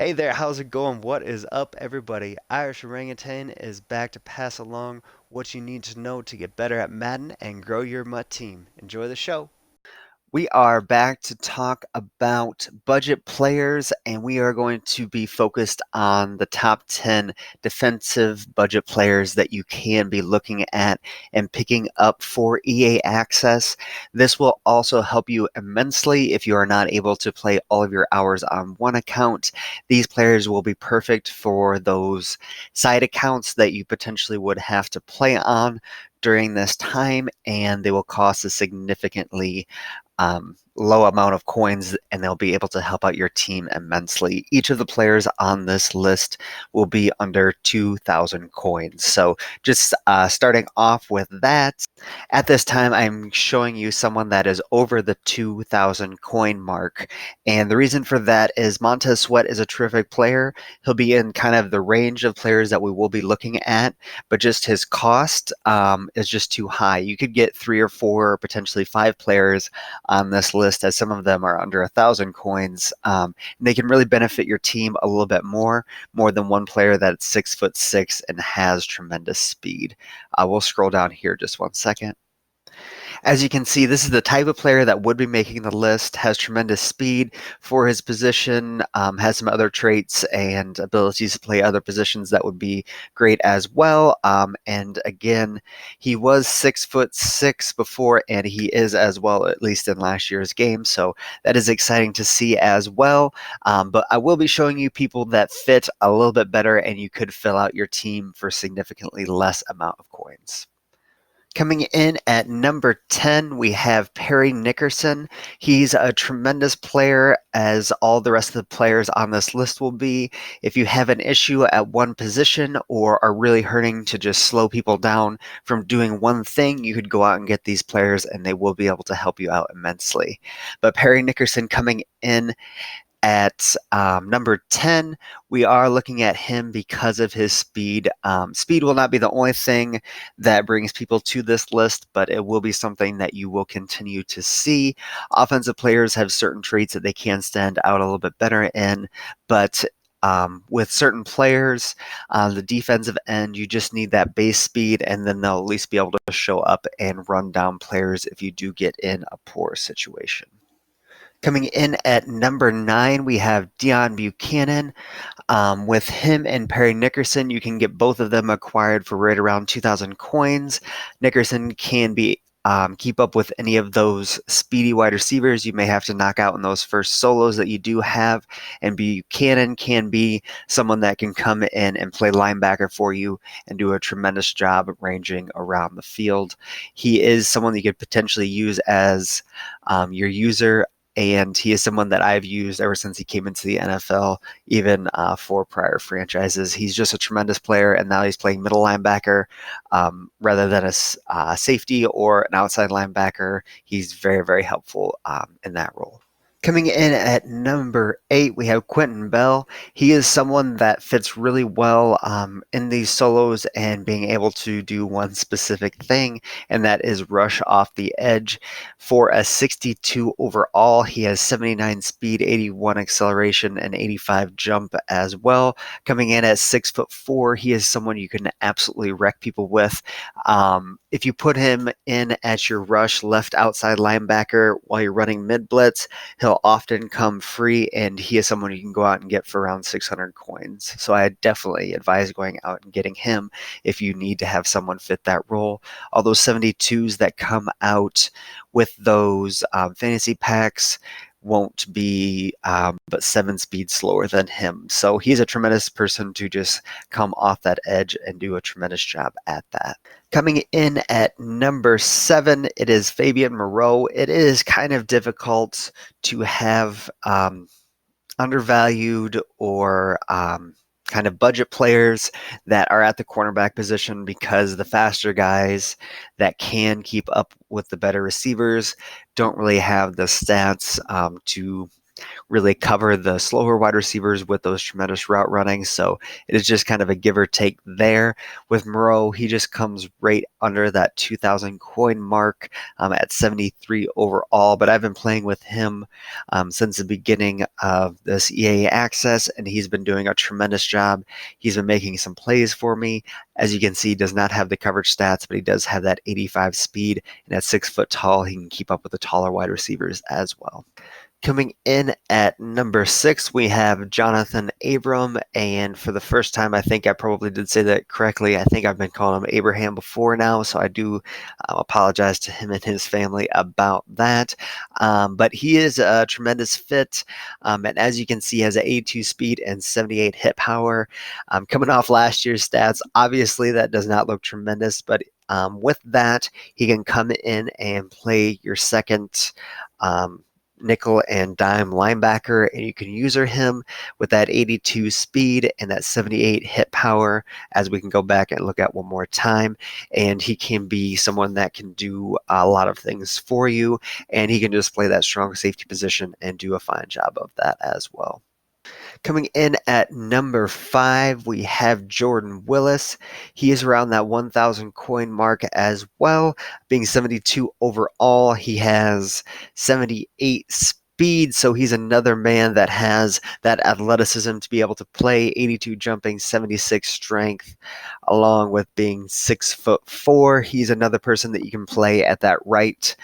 Hey there, how's it going? What is up, everybody? Irish Orangutan is back to pass along what you need to know to get better at Madden and grow your Mutt team. Enjoy the show. We are back to talk about budget players, and we are going to be focused on the top 10 defensive budget players that you can be looking at and picking up for EA Access. This will also help you immensely if you are not able to play all of your hours on one account. These players will be perfect for those side accounts that you potentially would have to play on during this time, and they will cost a significantly low amount of coins, and they'll be able to help out your team immensely. Each of the players on this list will be under 2,000 coins. So just starting off with that, at this time I'm showing you someone that is over the 2,000 coin mark. And the reason for that is Montez Sweat is a terrific player. He'll be in kind of the range of players that we will be looking at, but just his cost is just too high. You could get 3 or 4, potentially 5 players on this list, as some of them are under 1,000 coins. And they can really benefit your team a little bit more than one player that's 6'6" and has tremendous speed. We'll scroll down here just one second. As you can see, this is the type of player that would be making the list, has tremendous speed for his position, has some other traits and abilities to play other positions that would be great as well. And again, he was 6'6" before, and he is as well, at least in last year's game. So that is exciting to see as well. But I will be showing you people that fit a little bit better, and you could fill out your team for significantly less amount of coins. Coming in at number 10, we have Perry Nickerson. He's a tremendous player, as all the rest of the players on this list will be. If you have an issue at one position or are really hurting to just slow people down from doing one thing, you could go out and get these players and they will be able to help you out immensely. But Perry Nickerson coming in at number 10, we are looking at him because of his speed. Speed will not be the only thing that brings people to this list, but it will be something that you will continue to see. Offensive players have certain traits that they can stand out a little bit better in, but with certain players, the defensive end, you just need that base speed, and then they'll at least be able to show up and run down players if you do get in a poor situation. Coming in at number 9, we have Dion Buchanan. With him and Perry Nickerson, you can get both of them acquired for right around 2,000 coins. Nickerson can be keep up with any of those speedy wide receivers you may have to knock out in those first solos that you do have, and Buchanan can be someone that can come in and play linebacker for you and do a tremendous job ranging around the field. He is someone that you could potentially use as your user, and he is someone that I've used ever since he came into the NFL, even for prior franchises. He's just a tremendous player, and now he's playing middle linebacker rather than a safety or an outside linebacker. He's very, very helpful in that role. Coming in at number 8, we have Quinton Bell. He is someone that fits really well in these solos and being able to do one specific thing, and that is rush off the edge. For a 62 overall, he has 79 speed, 81 acceleration, and 85 jump as well. Coming in at 6'4", he is someone you can absolutely wreck people with. If you put him in as your rush left outside linebacker while you're running mid blitz, he'll often come free, and he is someone you can go out and get for around 600 coins. So I definitely advise going out and getting him if you need to have someone fit that role. All those 72s that come out with those fantasy packs won't be but 7 speed slower than him. So he's a tremendous person to just come off that edge and do a tremendous job at that. Coming in at number 7, it is Fabien Moreau. It is kind of difficult to have undervalued or kind of budget players that are at the cornerback position, because the faster guys that can keep up with the better receivers don't really have the stats to really cover the slower wide receivers with those tremendous route running. So it is just kind of a give or take there. With Moreau, he just comes right under that 2,000 coin mark at 73 overall. But I've been playing with him since the beginning of this EA access, and he's been doing a tremendous job. He's been making some plays for me. As you can see, he does not have the coverage stats, but he does have that 85 speed, and at 6 foot tall, he can keep up with the taller wide receivers as well. Coming in at number 6, we have Jonathan Abram, and for the first time, I think I probably did say that correctly. I think I've been calling him Abraham before now, so I do apologize to him and his family about that. But he is a tremendous fit, and as you can see, he has an 82 speed and 78 hit power. Coming off last year's stats, obviously that does not look tremendous, but with that, he can come in and play your second nickel and dime linebacker, and you can user him with that 82 speed and that 78 hit power, as we can go back and look at one more time. And he can be someone that can do a lot of things for you, and he can just play that strong safety position and do a fine job of that as well. Coming in at number 5, we have Jordan Willis. He is around that 1,000 coin mark as well, being 72 overall. He has 78 speed, so he's another man that has that athleticism to be able to play, 82 jumping, 76 strength, along with being 6'4". He's another person that you can play at that right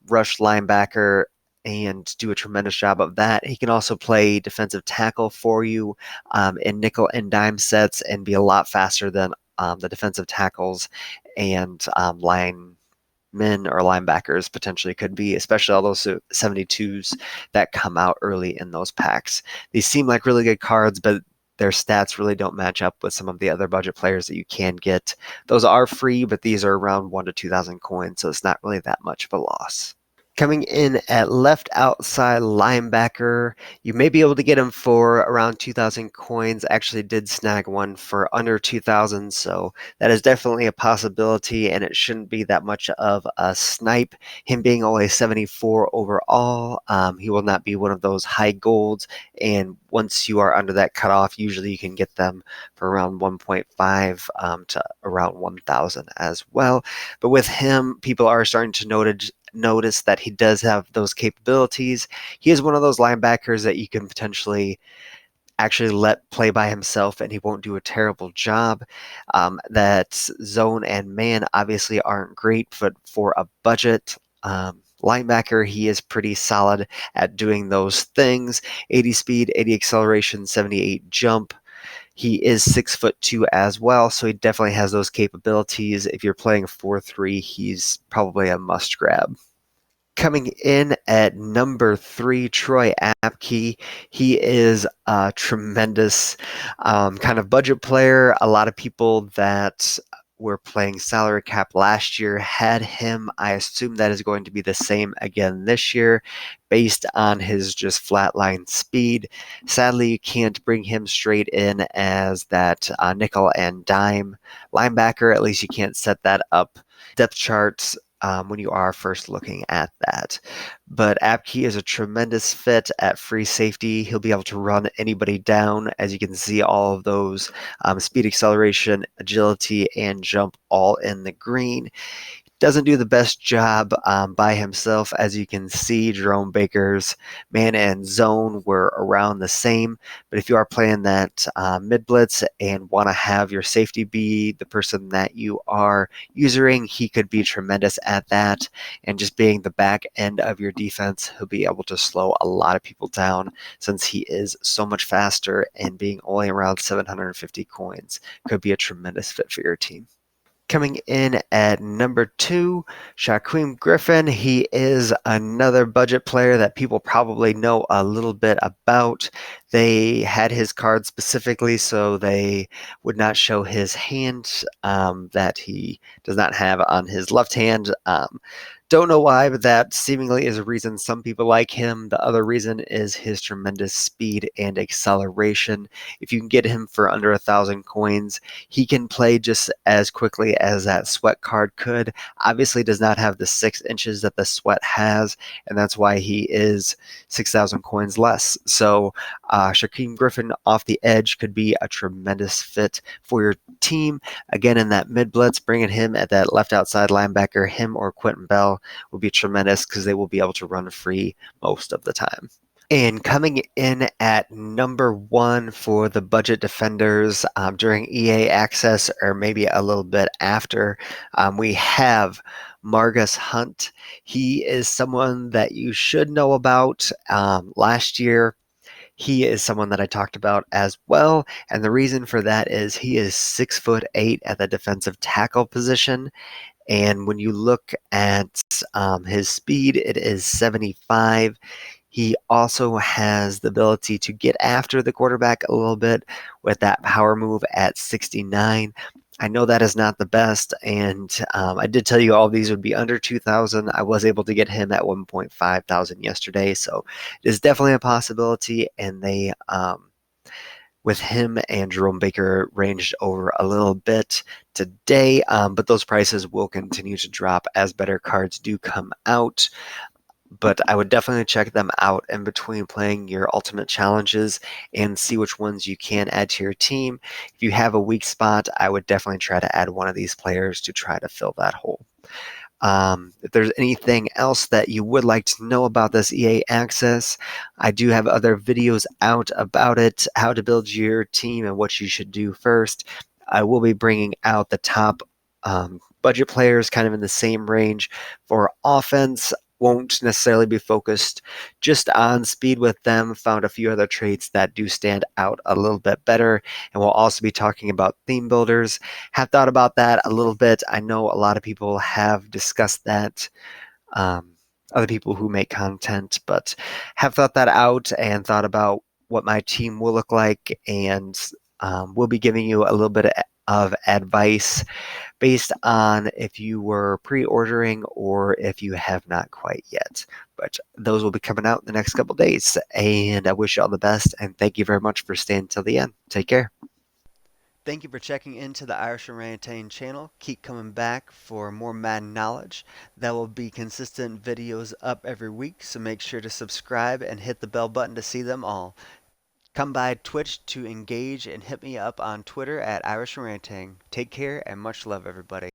rush linebacker and do a tremendous job of that. He can also play defensive tackle for you in nickel and dime sets and be a lot faster than the defensive tackles and linemen or linebackers potentially could be, especially all those 72s that come out early in those packs. These seem like really good cards, but their stats really don't match up with some of the other budget players that you can get. Those are free, but these are around 1 to 2,000 coins, so it's not really that much of a loss. Coming in at left outside linebacker, you may be able to get him for around 2,000 coins. Actually did snag one for under 2,000, so that is definitely a possibility, and it shouldn't be that much of a snipe. Him being only 74 overall, he will not be one of those high golds, and once you are under that cutoff, usually you can get them for around 1.5 to around 1,000 as well. But with him, people are starting to notice that he does have those capabilities. He is one of those linebackers that you can potentially actually let play by himself and he won't do a terrible job. That zone and man obviously aren't great, but for a budget linebacker, he is pretty solid at doing those things. 80 speed, 80 acceleration, 78 jump. He is 6'2" as well, so he definitely has those capabilities. If you're playing 4-3, he's probably a must grab. Coming in at number 3, Troy Apke. He is a tremendous kind of budget player. A lot of people that were playing salary cap last year had him. I assume that is going to be the same again this year based on his just flatline speed. Sadly, you can't bring him straight in as that nickel and dime linebacker. At least you can't set that up. Depth charts when you are first looking at that. But Apke is a tremendous fit at free safety. He'll be able to run anybody down. As you can see, all of those speed, acceleration, agility, and jump all in the green. Doesn't do the best job by himself. As you can see, Jerome Baker's man and zone were around the same. But if you are playing that mid blitz and want to have your safety be the person that you are using, he could be tremendous at that. And just being the back end of your defense, he'll be able to slow a lot of people down since he is so much faster, and being only around 750 coins could be a tremendous fit for your team. Coming in at number 2, Shaquem Griffin. He is another budget player that people probably know a little bit about. They had his card specifically so they would not show his hand that he does not have on his left hand. Don't know why, but that seemingly is a reason some people like him. The other reason is his tremendous speed and acceleration. If you can get him for under 1,000 coins, he can play just as quickly as that Sweat card could. Obviously, does not have the 6 inches that the Sweat has, and that's why he is 6,000 coins less. So, Shaquem Griffin off the edge could be a tremendous fit for your team. Again, in that mid blitz, bringing him at that left outside linebacker, him or Quinton Bell will be tremendous because they will be able to run free most of the time. And coming in at number one for the budget defenders during EA Access, or maybe a little bit after, we have Margus Hunt. He is someone that you should know about. Last year, he is someone that I talked about as well, and the reason for that is he is 6'8" at the defensive tackle position. And when you look at his speed, it is 75. He also has the ability to get after the quarterback a little bit with that power move at 69. I know that is not the best, and I did tell you all these would be under 2,000. I was able to get him at 1.5 thousand yesterday, so it is definitely a possibility. And they, with him and Jerome Baker, ranged over a little bit today, but those prices will continue to drop as better cards do come out. But I would definitely check them out in between playing your ultimate challenges and see which ones you can add to your team. If you have a weak spot, I would definitely try to add one of these players to try to fill that hole. If there's anything else that you would like to know about this EA Access, I do have other videos out about it, how to build your team and what you should do first. I will be bringing out the top budget players kind of in the same range for offense. Won't necessarily be focused just on speed with them. Found a few other traits that do stand out a little bit better. And we'll also be talking about theme builders. Have thought about that a little bit. I know a lot of people have discussed that. Um, Other people who make content, but have thought that out and thought about what my team will look like. And we'll be giving you a little bit of advice based on if you were pre-ordering or if you have not quite yet. But those will be coming out in the next couple days. And I wish you all the best. And thank you very much for staying till the end. Take care. Thank you for checking into the Irish Orangutan channel. Keep coming back for more Madden knowledge. There will be consistent videos up every week, so make sure to subscribe and hit the bell button to see them all. Come by Twitch to engage and hit me up on Twitter at Irish Orangutan. Take care and much love, everybody.